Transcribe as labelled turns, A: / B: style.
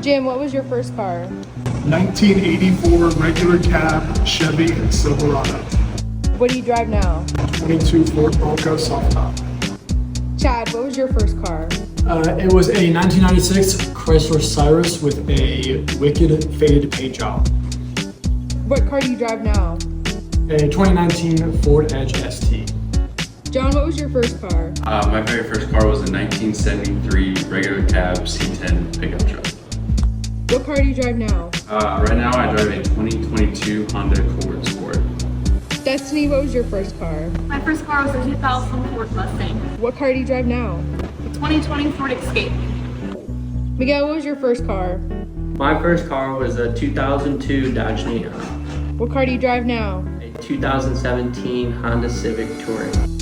A: Jim, what was your first car?
B: 1984 regular cab Chevy Silverado.
A: What do you drive now?
B: 22 Ford Bronco soft top.
A: Chad, what was your first car?
C: It was a 1996 Chrysler Cyrus with a wicked faded paint job.
A: What car do you drive now?
C: A 2019 Ford Edge ST.
A: John, what was your first car?
D: My very first car was a 1973 regular cab C10 pickup truck.
A: What car do you drive now?
D: Right now I drive a 2022 Honda Accord Sport.
A: Destiny, what was your first car?
E: My first car was a 2000 Ford Mustang.
A: What car do you drive now?
E: A 2020 Ford Escape.
A: Miguel, what was your first car?
F: My first car was a 2002 Dodge Neon.
A: What car do you drive now?
F: A 2017 Honda Civic Touring.